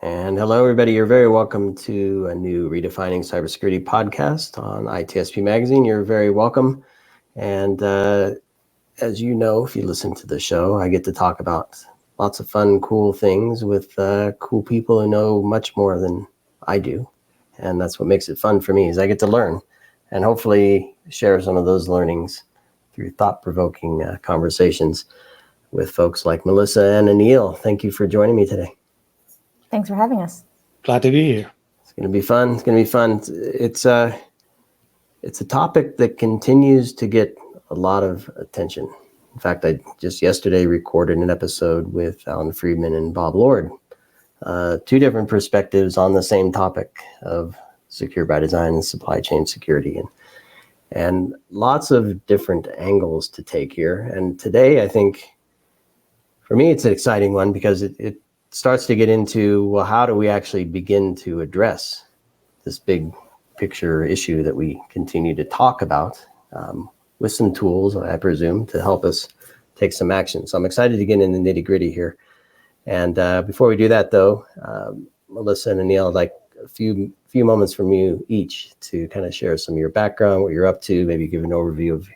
And hello, everybody. You're very welcome to a new Redefining Cybersecurity podcast on ITSPmagazine. You're very welcome. And as you know, if you listen to the show, I get to talk about lots of fun, cool things with cool people who know much more than I do. And that's what makes it fun for me, is I get to learn and hopefully share some of those learnings through thought-provoking conversations with folks like Melissa and Anil. Thank you for joining me today. Thanks for having us. Glad to be here. It's going to be fun. It's going to be fun. It's a topic that continues to get a lot of attention. In fact, I just yesterday recorded an episode with Alan Friedman and Bob Lord, two different perspectives on the same topic of secure by design and supply chain security, and lots of different angles to take here. And today, I think, for me, it's an exciting one because it starts to get into, well, how do we actually begin to address this big picture issue that we continue to talk about with some tools, I presume, to help us take some action. So I'm excited to get in the nitty gritty here. And before we do that, though, Melissa and Anil, I'd like a few moments from you each to kind of share some of your background, what you're up to, maybe give an overview of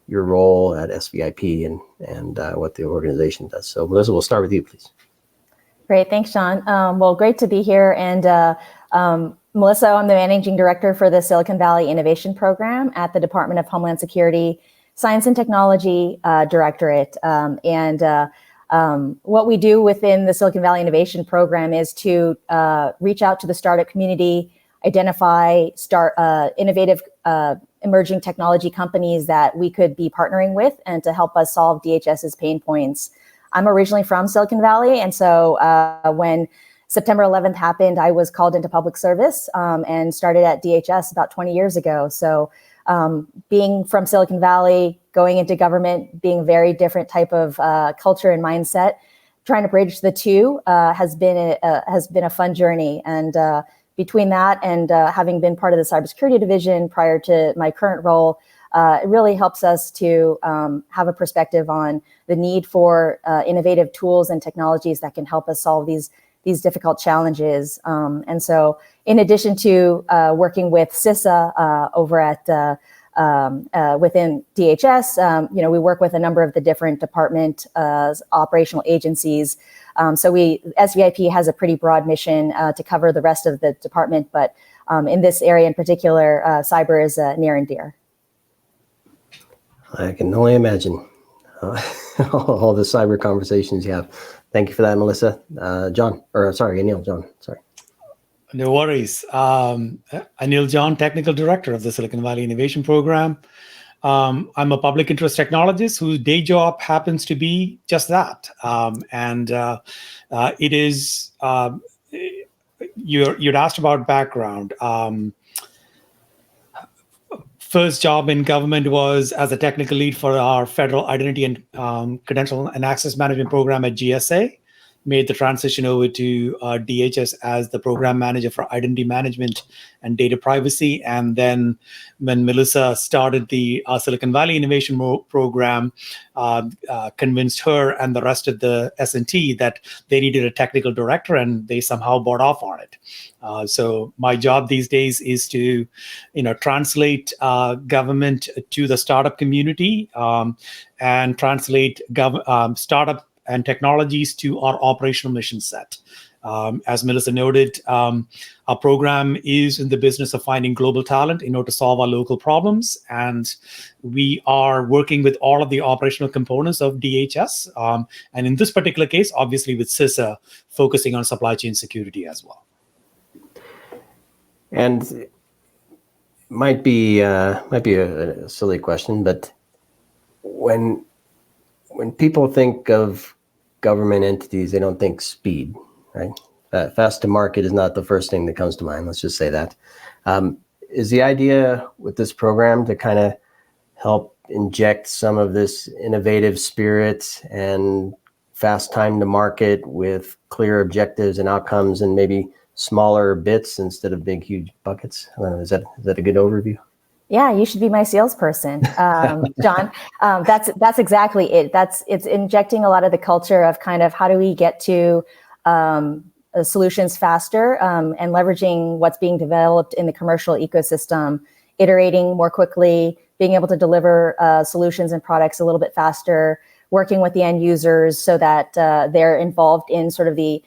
your role at SVIP and what the organization does. So Melissa, we'll start with you, please. Great. Thanks, John. Well, great to be here. And Melissa, I'm the Managing Director for the Silicon Valley Innovation Program at the Department of Homeland Security, Science and Technology Directorate. What we do within the Silicon Valley Innovation Program is to reach out to the startup community, identify innovative emerging technology companies that we could be partnering with and to help us solve DHS's pain points. I'm originally from Silicon Valley, and so when September 11th happened, I was called into public service and started at DHS about 20 years ago. So being from Silicon Valley, going into government, being a very different type of culture and mindset, trying to bridge the two has been a fun journey. And between that and having been part of the cybersecurity division prior to my current role, it really helps us to have a perspective on the need for innovative tools and technologies that can help us solve these difficult challenges. And so in addition to working with CISA over at within DHS, we work with a number of the different department operational agencies. So SVIP has a pretty broad mission to cover the rest of the department, but in this area in particular, cyber is near and dear. I can only imagine all the cyber conversations you have. Thank you for that, Melissa. Anil John, sorry. No worries. Anil John, Technical Director of the Silicon Valley Innovation Program. I'm a public interest technologist whose day job happens to be just that. It is, you'd asked about background. First job in government was as a technical lead for our federal identity and credential and access management program at GSA. Made the transition over to DHS as the program manager for identity management and data privacy. And then when Melissa started the Silicon Valley Innovation Program, convinced her and the rest of the S&T that they needed a technical director, and they somehow bought off on it. So my job these days is to, translate government to the startup community and translate startup and technologies to our operational mission set. As Melissa noted, our program is in the business of finding global talent in order to solve our local problems. And we are working with all of the operational components of DHS. And in this particular case, obviously with CISA, focusing on supply chain security as well. And it might be a silly question, but when people think of government entities, they don't think speed, right? Fast to market is not the first thing that comes to mind. Let's just say that. Is the idea with this program to kind of help inject some of this innovative spirit and fast time to market with clear objectives and outcomes and maybe smaller bits instead of big, huge buckets? I don't know, is that a good overview? Yeah, you should be my salesperson, John. That's exactly it. It's injecting a lot of the culture of kind of how do we get to solutions faster, and leveraging what's being developed in the commercial ecosystem, iterating more quickly, being able to deliver solutions and products a little bit faster, working with the end users so that they're involved in sort of the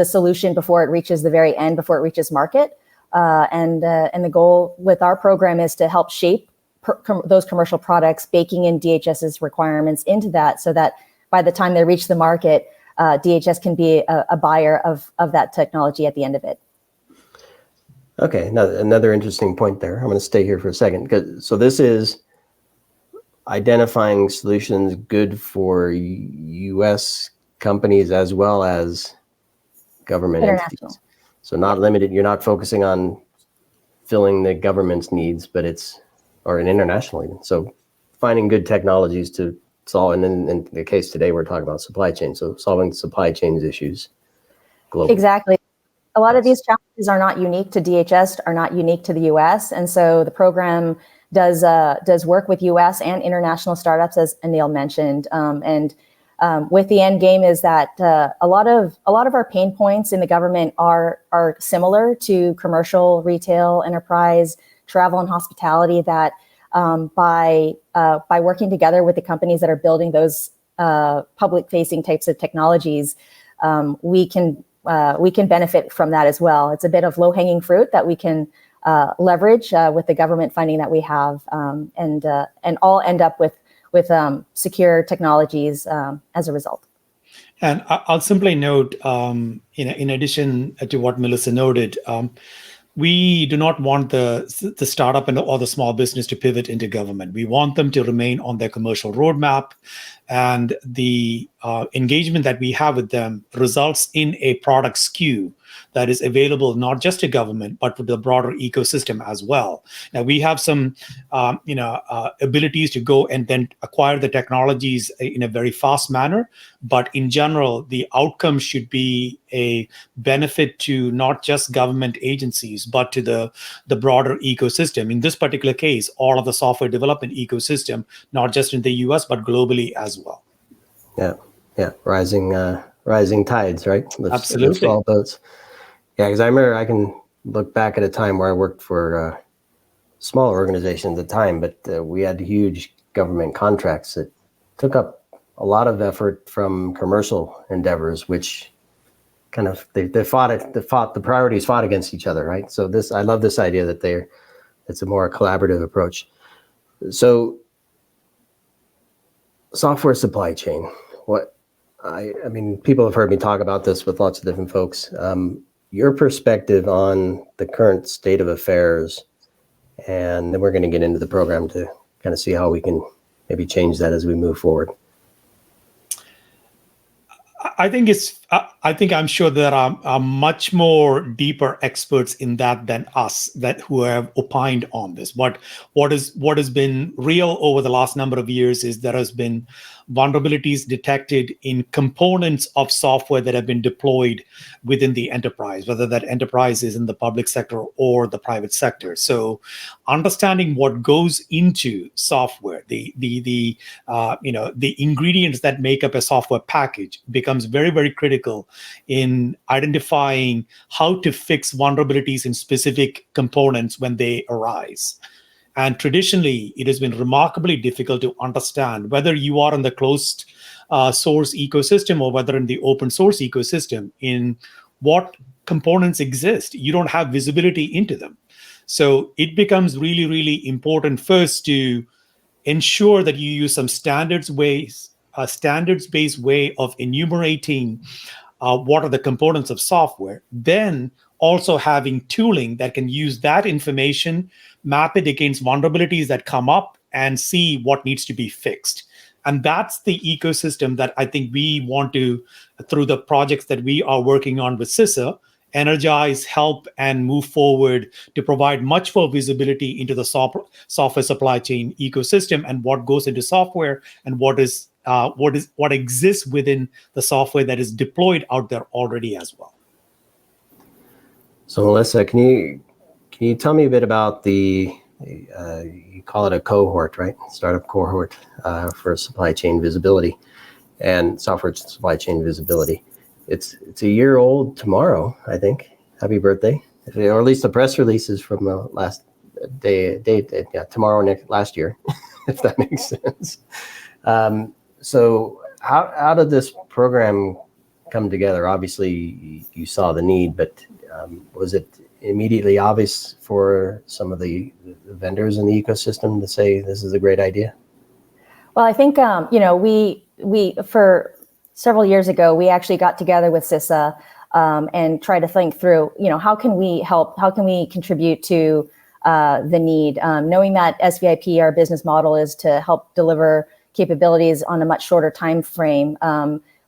solution before it reaches the very end, before it reaches market. And the goal with our program is to help shape those commercial products, baking in DHS's requirements into that, so that by the time they reach the market, DHS can be a buyer of that technology at the end of it. Okay, now another interesting point there. I'm going to stay here for a second. So this is identifying solutions good for U.S. companies as well as government entities. So not limited, you're not focusing on filling the government's needs, but or an international even. So finding good technologies to solve, and in the case today, we're talking about supply chain. So solving supply chain issues globally. Exactly. A lot of these challenges are not unique to DHS, are not unique to the U.S. And so the program does work with U.S. and international startups, as Anil mentioned. With the end game is that a lot of our pain points in the government are similar to commercial, retail, enterprise, travel, and hospitality. That by working together with the companies that are building those public-facing types of technologies, we can benefit from that as well. It's a bit of low-hanging fruit that we can leverage with the government funding that we have, and all end up with secure technologies as a result. And I'll simply note, in addition to what Melissa noted, we do not want the startup or the small business to pivot into government. We want them to remain on their commercial roadmap, and the engagement that we have with them results in a product SKU that is available not just to government, but to the broader ecosystem as well. Now, we have some abilities to go and then acquire the technologies in a very fast manner. But in general, the outcome should be a benefit to not just government agencies, but to the broader ecosystem. In this particular case, all of the software development ecosystem, not just in the US, but globally as well. Yeah. Rising tides, right? Absolutely. Lifts all boats. Yeah, because I remember I can look back at a time where I worked for smaller organizations at the time, but we had huge government contracts that took up a lot of effort from commercial endeavors, which kind of the priorities fought against each other, right? So I love this idea that it's a more collaborative approach. So software supply chain, I mean, people have heard me talk about this with lots of different folks. Your perspective on the current state of affairs, and then we're going to get into the program to kind of see how we can maybe change that as we move forward. I'm sure there are much more deeper experts in that than us who have opined on this. But what has been real over the last number of years is there has been vulnerabilities detected in components of software that have been deployed within the enterprise, whether that enterprise is in the public sector or the private sector. So understanding what goes into software, the ingredients that make up a software package becomes very, very critical in identifying how to fix vulnerabilities in specific components when they arise. And traditionally, it has been remarkably difficult to understand whether you are in the closed source ecosystem or whether in the open source ecosystem, in what components exist. You don't have visibility into them. So it becomes really, really important first to ensure that you use some standards-based way of enumerating what are the components of software. Then also having tooling that can use that information, map it against vulnerabilities that come up, and see what needs to be fixed. And that's the ecosystem that I think we want to, through the projects that we are working on with CISA, energize, help, and move forward to provide much more visibility into the software supply chain ecosystem and what goes into software and what exists within the software that is deployed out there already as well. So Melissa, can you tell me a bit about you call it a cohort, right? Startup cohort for supply chain visibility and software supply chain visibility. It's a year old tomorrow, I think. Happy birthday. Or at least the press releases from the last tomorrow last year, if that makes sense. So how did this program come together? Obviously, you saw the need, but was it immediately obvious for some of the vendors in the ecosystem to say this is a great idea? Well, I think we for several years ago we actually got together with CISA and tried to think through how can we help, how can we contribute to the need, knowing that SVIP, our business model, is to help deliver capabilities on a much shorter time frame.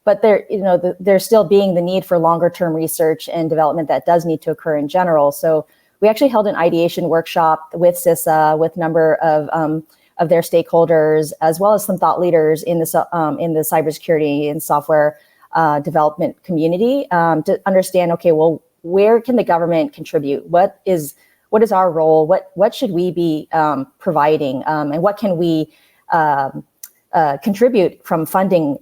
But there's still being the need for longer term research and development that does need to occur in general. So we actually held an ideation workshop with CISA, with a number of their stakeholders, as well as some thought leaders in the cybersecurity and software development community, to understand, okay, well, where can the government contribute? What is our role? What should we be providing? And what can we contribute from funding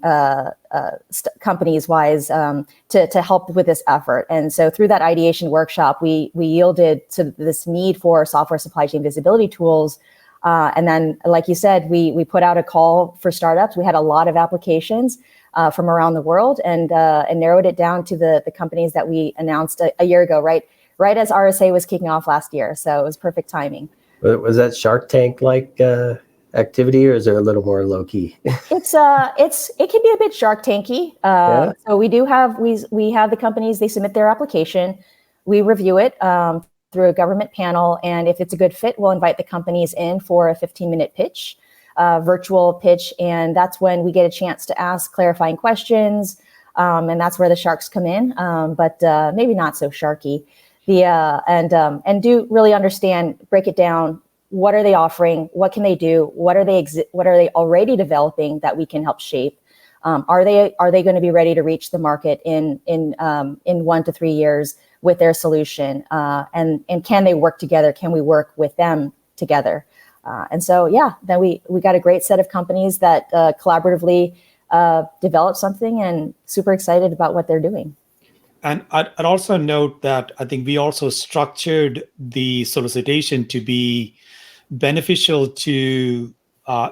companies wise to help with this effort? And so through that ideation workshop, we yielded to this need for software supply chain visibility tools. And then, like you said, we put out a call for startups. We had a lot of applications from around the world, and narrowed it down to the companies that we announced a year ago, right as RSA was kicking off last year. So it was perfect timing. Was that Shark Tank like activity, or is there a little more low key? It can be a bit Shark Tanky. Yeah. So we have the companies, they submit their application, we review it through a government panel, and if it's a good fit, we'll invite the companies in for a 15-minute pitch, virtual pitch, and that's when we get a chance to ask clarifying questions, and that's where the sharks come in, but maybe not so sharky. And do really understand, break it down. What are they offering? What can they do? What are they already developing that we can help shape? Are they going to be ready to reach the market in 1 to 3 years with their solution? And can they work together? Can we work with them together? And so, then we got a great set of companies that collaboratively developed something, and super excited about what they're doing. And I'd also note that I think we also structured the solicitation to be beneficial to,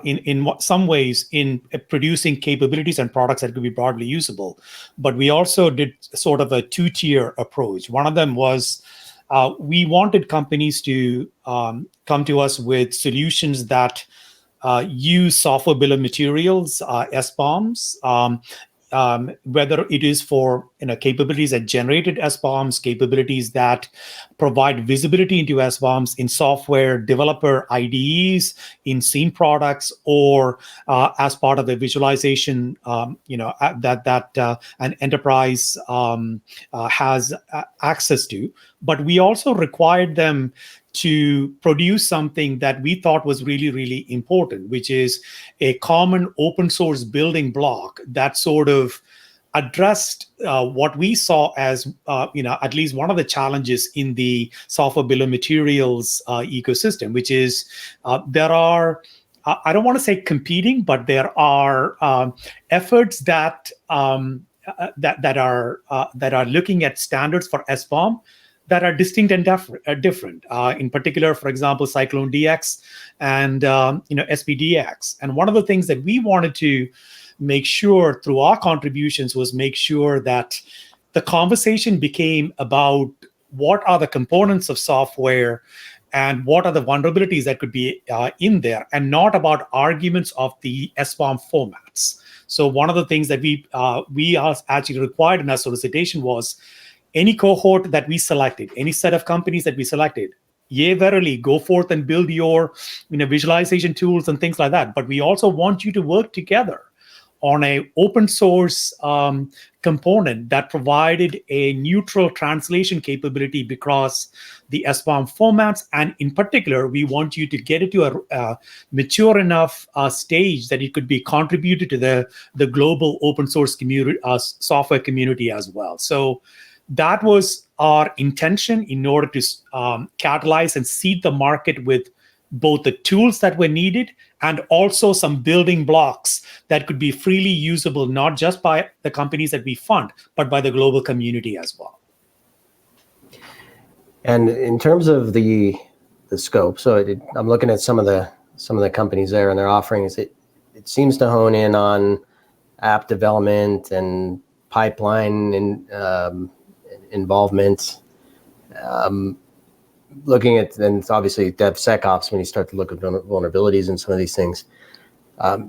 in some ways, in producing capabilities and products that could be broadly usable. But we also did sort of a two-tier approach. One of them was we wanted companies to come to us with solutions that use software bill of materials, s-boms, whether it is for capabilities that generated s-boms, capabilities that provide visibility into s-boms in software developer IDEs, in SIEM products, or as part of the visualization that an enterprise has access to. But we also required them to produce something that we thought was really, really important, which is a common open source building block that sort of addressed what we saw as, at least one of the challenges in the software bill of materials ecosystem, which is there are, I don't want to say competing, but there are efforts that are looking at standards for s-bom that are distinct and different. In particular, for example, Cyclone DX and SPDX. And one of the things that we wanted to make sure through our contributions was make sure that the conversation became about what are the components of software and what are the vulnerabilities that could be in there, and not about arguments of the s-bom formats. So one of the things that we actually required in our solicitation was any cohort that we selected, any set of companies that we selected, yea, verily, go forth and build your visualization tools and things like that. But we also want you to work together on a open source component that provided a neutral translation capability across the s-bom formats. And in particular, we want you to get it to a mature enough stage that it could be contributed to the global open source community, software community as well. So that was our intention in order to catalyze and seed the market with both the tools that were needed and also some building blocks that could be freely usable, not just by the companies that we fund, but by the global community as well. And in terms of the scope, I'm looking at some of the companies there and their offerings. It seems to hone in on app development and pipeline and involvement. Looking at, then it's obviously DevSecOps when you start to look at vulnerabilities and some of these things.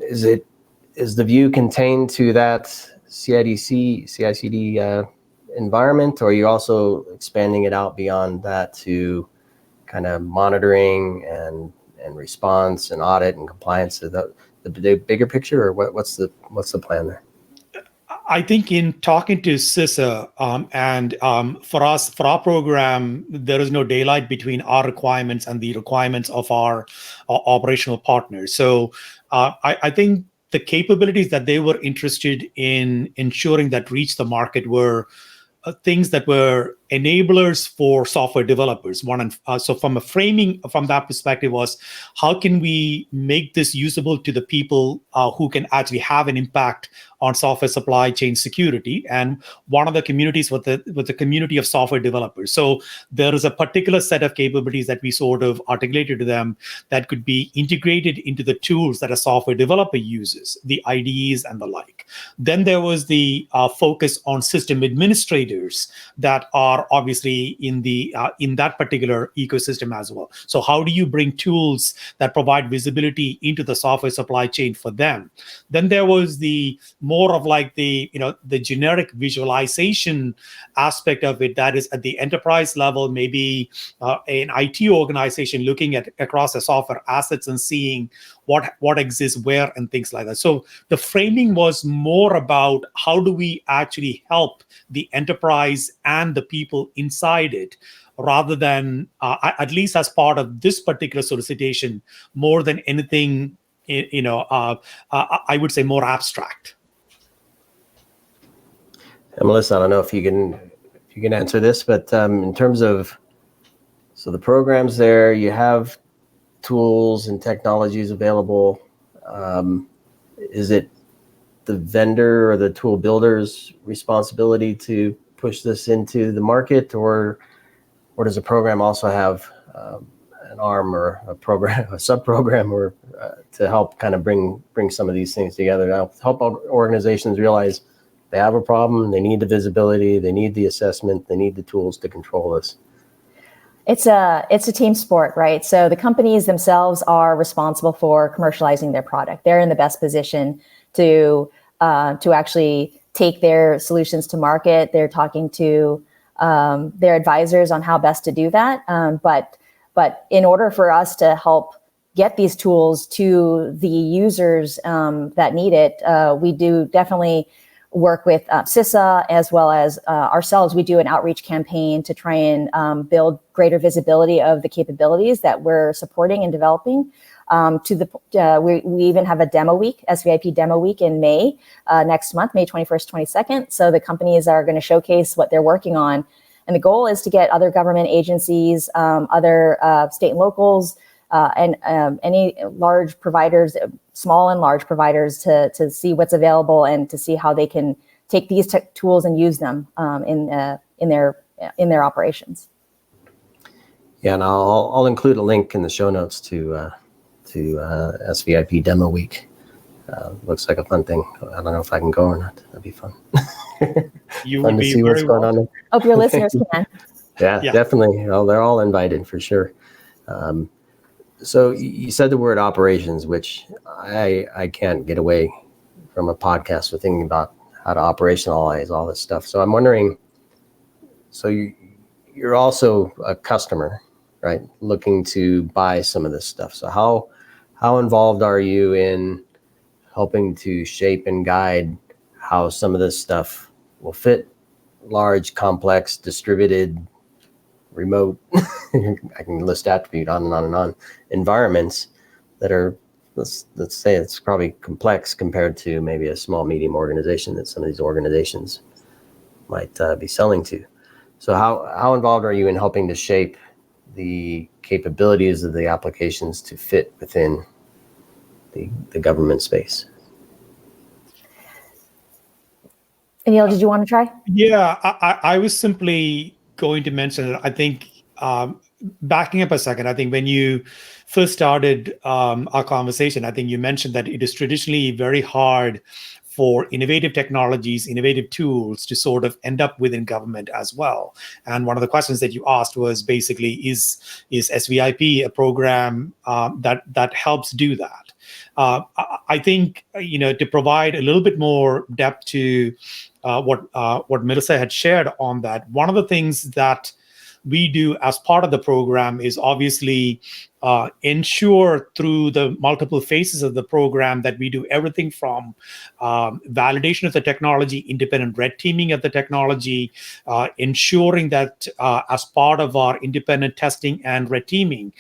Is the view contained to that CI/CD environment, or are you also expanding it out beyond that to kind of monitoring and response and audit and compliance? Is that the bigger picture, or what's the plan there? I think in talking to CISA for our program, there is no daylight between our requirements and the requirements of our operational partners. So I think the capabilities that they were interested in ensuring that reach the market were things that were enablers for software developers. So from a framing from that perspective was, how can we make this usable to the people who can actually have an impact on software supply chain security? And one of the communities was the community of software developers. So there is a particular set of capabilities that we sort of articulated to them that could be integrated into the tools that a software developer uses, the IDEs and the like. Then there was the focus on system administrators that are obviously in that particular ecosystem as well. So how do you bring tools that provide visibility into the software supply chain for them? Then there was the more of like the generic visualization aspect of it, that is at the enterprise level, maybe an IT organization looking at across the software assets and seeing what exists where and things like that. So the framing was more about how do we actually help the enterprise and the people inside it, rather than, at least as part of this particular solicitation, more than anything, I would say more abstract. And Melissa, I don't know if you can answer this, but in terms of, so the programs there, you have tools and technologies available. Is it the vendor or the tool builder's responsibility to push this into the market, or does a program also have an arm or a program, a sub-program, or to help kind of bring some of these things together, to help organizations realize they have a problem, they need the visibility, they need the assessment, they need the tools to control this? It's a team sport, right? So the companies themselves are responsible for commercializing their product. They're in the best position to actually take their solutions to market. They're talking to their advisors on how best to do that. But in order for us to help get these tools to the users that need it, we do definitely work with CISA as well as ourselves. We do an outreach campaign to try and build greater visibility of the capabilities that we're supporting and developing. We even have a demo week, SVIP demo week in May next month, May 21st, 22nd. So the companies are going to showcase what they're working on. And the goal is to get other government agencies, other state and locals, and any large providers, small and large providers, to see what's available and to see how they can take these tools and use them in their operations. Yeah, and I'll include a link in the show notes to SVIP Demo Week. Looks like a fun thing. I don't know if I can go or not. That'd be fun. You fun would to be see what's very going on there. Hope your listeners can. Yeah, definitely. Well, they're all invited for sure. So you said the word operations, which I can't get away from a podcast with thinking about how to operationalize all this stuff. So I'm wondering, so you're also a customer, right? Looking to buy some of this stuff. So how involved are you in helping to shape and guide how some of this stuff will fit large, complex, distributed, remote, I can list attribute on and on and on, environments that are, let's say it's probably complex compared to maybe a small, medium organization that some of these organizations might be selling to. So how involved are you in helping to shape the capabilities of the applications to fit within the government space. Anil, did you want to try? Yeah, I was simply going to mention that I think, backing up a second, I think when you first started our conversation, I think you mentioned that it is traditionally very hard for innovative technologies, innovative tools to sort of end up within government as well. And one of the questions that you asked was basically, is SVIP a program that helps do that? I think, to provide a little bit more depth to what Melissa had shared on that, one of the things that we do as part of the program is obviously ensure through the multiple phases of the program that we do everything from validation of the technology, independent red teaming of the technology, ensuring that as part of our independent testing and red teaming,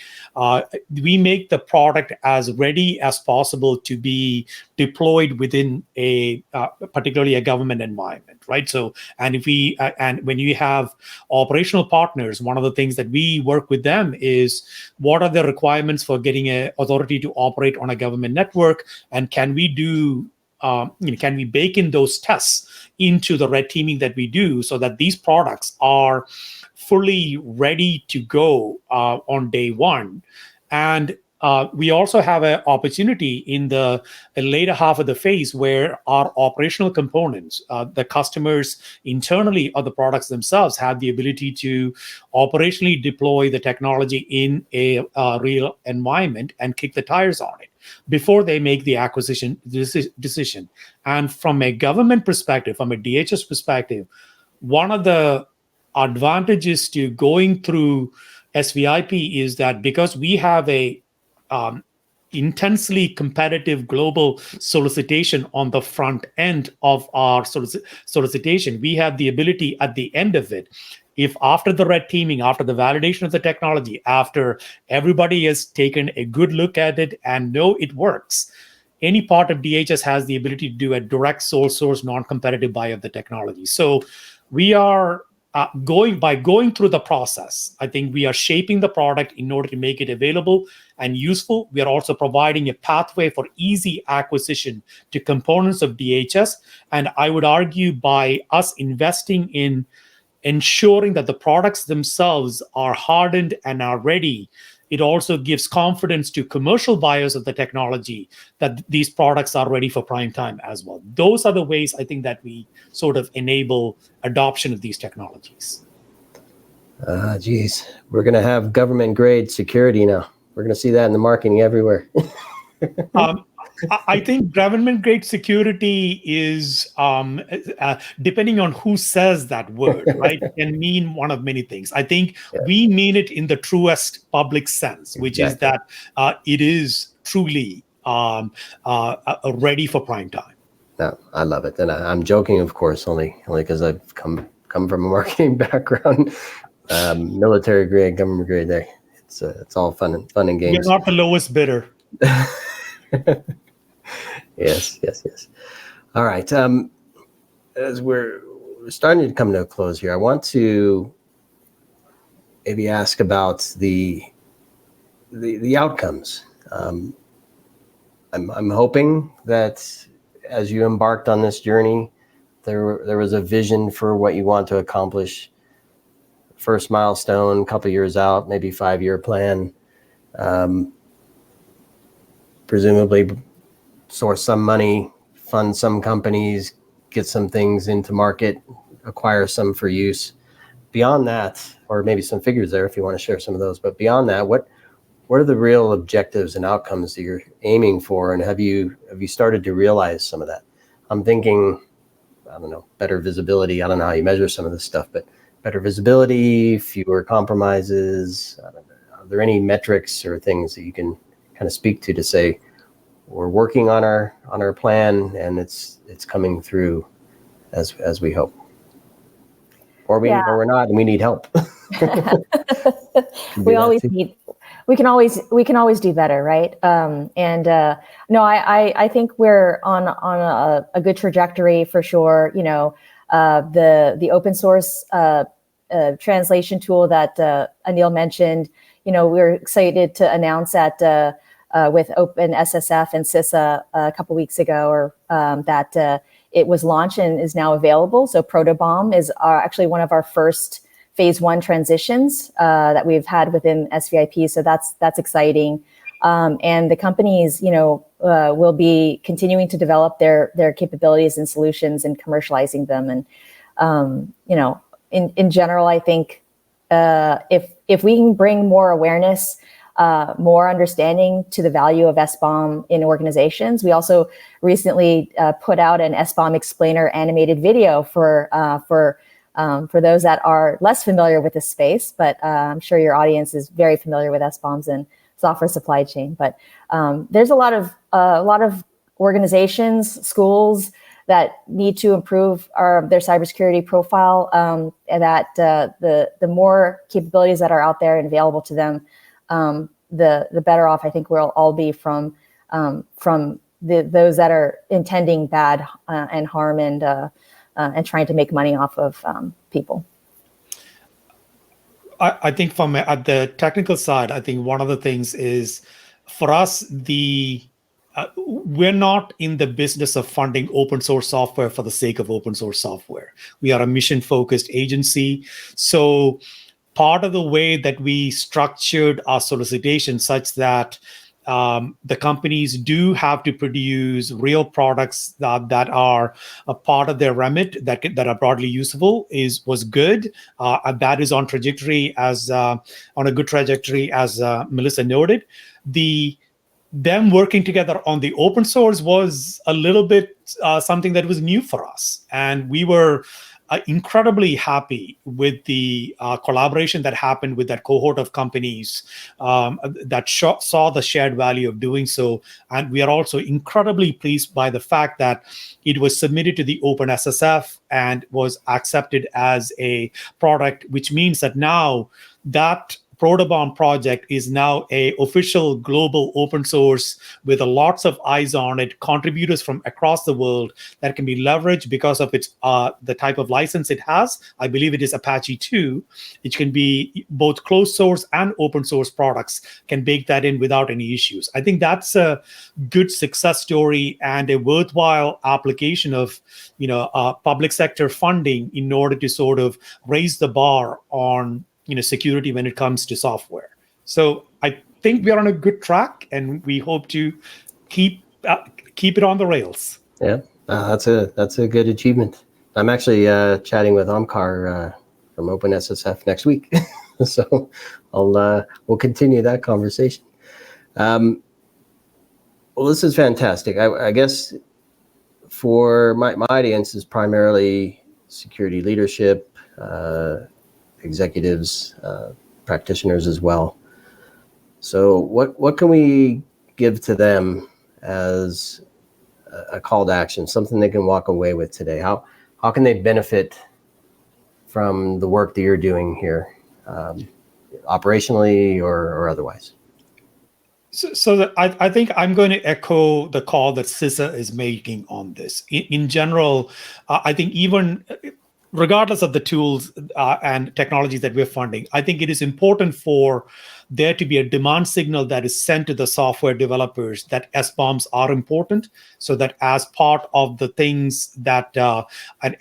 we make the product as ready as possible to be deployed within particularly a government environment, right? So, and when you have operational partners, one of the things that we work with them is, what are the requirements for getting an authority to operate on a government network, and can we do can we bake in those tests into the red teaming that we do, so that these products are fully ready to go on day one? And we also have an opportunity in the later half of the phase where our operational components, the customers internally or the products themselves, have the ability to operationally deploy the technology in a real environment and kick the tires on it before they make the acquisition decision. And from a government perspective, from a DHS perspective, one of the advantages to going through SVIP is that because we have a intensely competitive global solicitation on the front end of our solicitation, we have the ability at the end of it, if after the red teaming, after the validation of the technology, after everybody has taken a good look at it and know it works, any part of DHS has the ability to do a direct sole source non-competitive buy of the technology. So we are going through the process. I think we are shaping the product in order to make it available and useful. We are also providing a pathway for easy acquisition to components of DHS. And I would argue, by us investing in ensuring that the products themselves are hardened and are ready, it also gives confidence to commercial buyers of the technology that these products are ready for prime time as well. Those are the ways I think that we sort of enable adoption of these technologies. Geez, we're going to have government grade security now. We're going to see that in the marketing everywhere. I think government grade security is, depending on who says that word, right, can mean one of many things. I think we mean it in the truest public sense, which is that it is truly ready for prime time. No, I love it. And I'm joking, of course, only because I've come from a marketing background. Military grade, government grade, there. It's all fun and games. You're not the lowest bidder. Yes. All right. As we're starting to come to a close here, I want to maybe ask about the outcomes. I'm hoping that as you embarked on this journey, there was a vision for what you want to accomplish. First milestone, a couple years out, maybe 5-year plan. Presumably source some money, fund some companies, get some things into market, acquire some for use. Beyond that, or maybe some figures there if you want to share some of those, but beyond that, what are the real objectives and outcomes that you're aiming for? And have you started to realize some of that? I'm thinking, I don't know, better visibility. I don't know how you measure some of this stuff, but better visibility, fewer compromises. I don't know. Are there any metrics or things that you can kind of speak to say, we're working on our plan and it's coming through as we hope, or we're not and we need help? We can always do better, right? No, I think we're on a good trajectory for sure. The open source translation tool that Anil mentioned, we're excited to announce that with OpenSSF and CISA a couple weeks ago, or that it was launched and is now available. So Proto-BOM is actually one of our first phase 1 transitions that we've had within SVIP. So that's exciting. And the companies, will be continuing to develop their capabilities and solutions and commercializing them. And, in general, I think if we can bring more awareness, more understanding to the value of s-bom in organizations. We also recently put out an s-bom explainer animated video for those that are less familiar with this space, but I'm sure your audience is very familiar with s-boms and software supply chain. But there's a lot of organizations, schools that need to improve their cybersecurity profile. And that the more capabilities that are out there and available to them, the better off I think we'll all be from those that are intending bad and harm and trying to make money off of people. I think at the technical side, I think one of the things is for us, we're not in the business of funding open source software for the sake of open source software. We are a mission-focused agency. So part of the way that we structured our solicitation such that the companies do have to produce real products that are a part of their remit that are broadly usable was good. And that is on a good trajectory, as Melissa noted. Them working together on the open source was a little bit something that was new for us. And we were incredibly happy with the collaboration that happened with that cohort of companies that saw the shared value of doing so. And we are also incredibly pleased by the fact that it was submitted to the OpenSSF and was accepted as a product, which means that now that Proto-BOM project is now a official global open source with lots of eyes on it, contributors from across the world that can be leveraged because of its the type of license it has. I believe it is Apache 2. It can be both closed source and open source products can bake that in without any issues. I think that's a good success story and a worthwhile application of public sector funding in order to sort of raise the bar on security when it comes to software. So I think we are on a good track, and we hope to keep it on the rails. Yeah, that's a good achievement. I'm actually chatting with Omkar from OpenSSF next week, so we'll continue that conversation. Well, this is fantastic. I guess for my audience is primarily security leadership. Executives, practitioners as well. So what can we give to them as a call to action, something they can walk away with today? How can they benefit from the work that you're doing here, operationally or otherwise? So I think I'm going to echo the call that CISA is making on this. In general, I think even regardless of the tools and technologies that we're funding, I think it is important for there to be a demand signal that is sent to the software developers that s-boms are important, so that as part of the things that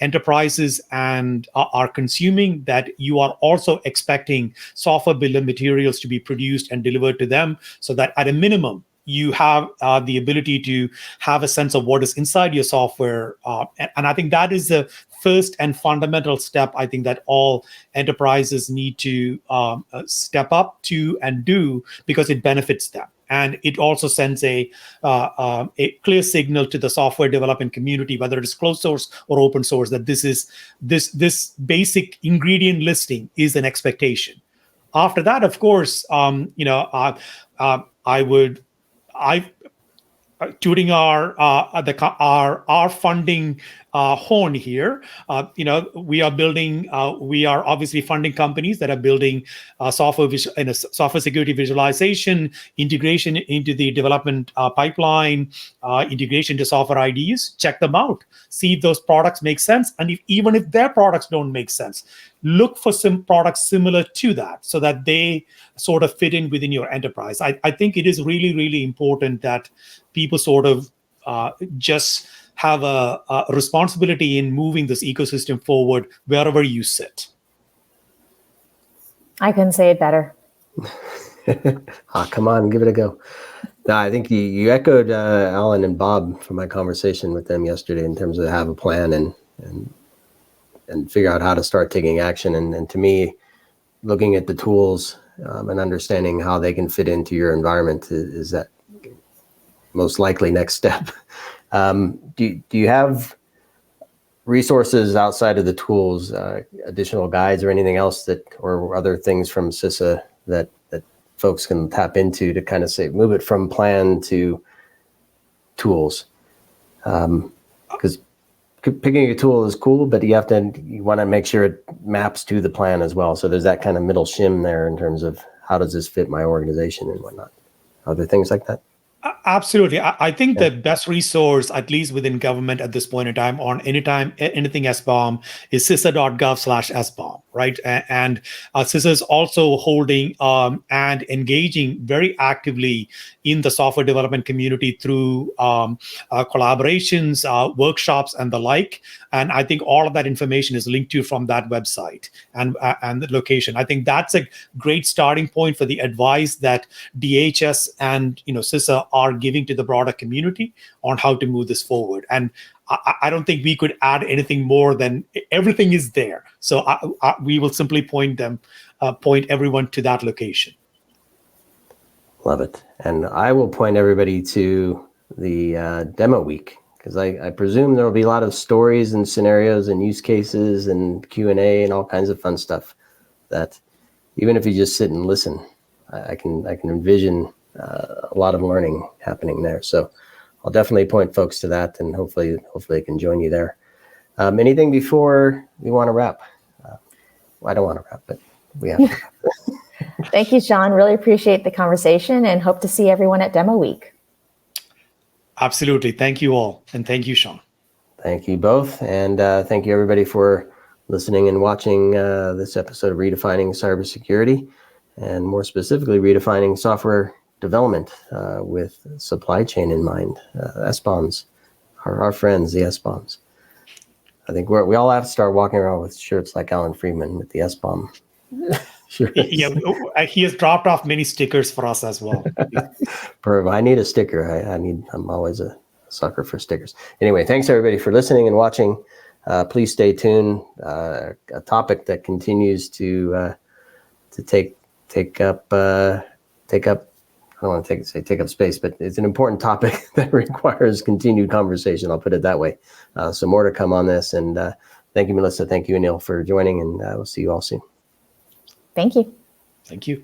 enterprises and are consuming, that you are also expecting software bill of materials to be produced and delivered to them, so that at a minimum, you have the ability to have a sense of what is inside your software. And I think that is the first and fundamental step, I think, that all enterprises need to step up to and do, because it benefits them. And it also sends a clear signal to the software development community, whether it is closed source or open source, that this basic ingredient listing is an expectation. After that, of course, tooting our funding horn here. We are obviously funding companies that are building software security visualization, integration into the development pipeline, integration to software IDs. Check them out. See if those products make sense. And even if their products don't make sense, look for some products similar to that so that they sort of fit in within your enterprise. I think it is really, really important that people sort of just have a responsibility in moving this ecosystem forward wherever you sit. I couldn't say it better. Come on, give it a go. No, I think you echoed Alan and Bob from my conversation with them yesterday in terms of have a plan and figure out how to start taking action. And to me, looking at the tools and understanding how they can fit into your environment is that most likely next step. Do you have resources outside of the tools, additional guides or anything else or other things from CISA that folks can tap into to kind of say, move it from plan to tools? Because picking a tool is cool, but you want to make sure it maps to the plan as well. So there's that kind of middle shim there in terms of how does this fit my organization and whatnot. Other things like that? Absolutely. I think the best resource, at least within government at this point in time, on anything s-bom, is cisa.gov/s-bom, right? And CISA is also holding and engaging very actively in the software development community through collaborations, workshops, and the like. And I think all of that information is linked to you from that website and the location. I think that's a great starting point for the advice that DHS and CISA are giving to the broader community on how to move this forward. And I don't think we could add anything more than everything is there. So we will simply point everyone to that location. Love it. And I will point everybody to the demo week, because I presume there will be a lot of stories and scenarios and use cases and Q&A and all kinds of fun stuff that even if you just sit and listen, I can envision a lot of learning happening there. So I'll definitely point folks to that, and hopefully they can join you there. Anything before we want to wrap? I don't want to wrap, but we have to wrap. Thank you, Sean. Really appreciate the conversation and hope to see everyone at Demo Week. Absolutely. Thank you all. And thank you, Sean. Thank you both. And thank you, everybody, for listening and watching this episode of Redefining Cybersecurity, and more specifically, redefining software development with supply chain in mind. s-boms, our friends, the s-boms. I think we all have to start walking around with shirts like Alan Freeman with the s-bom. Sure. Yeah, he has dropped off many stickers for us as well. I need a sticker. I'm always a sucker for stickers. Anyway, thanks everybody for listening and watching. Please stay tuned. A topic that continues to take up. I don't want to take up space, but it's an important topic that requires continued conversation. I'll put it that way. So more to come on this. And thank you, Melissa. Thank you, Anil, for joining. And we'll see you all soon. Thank you. Thank you.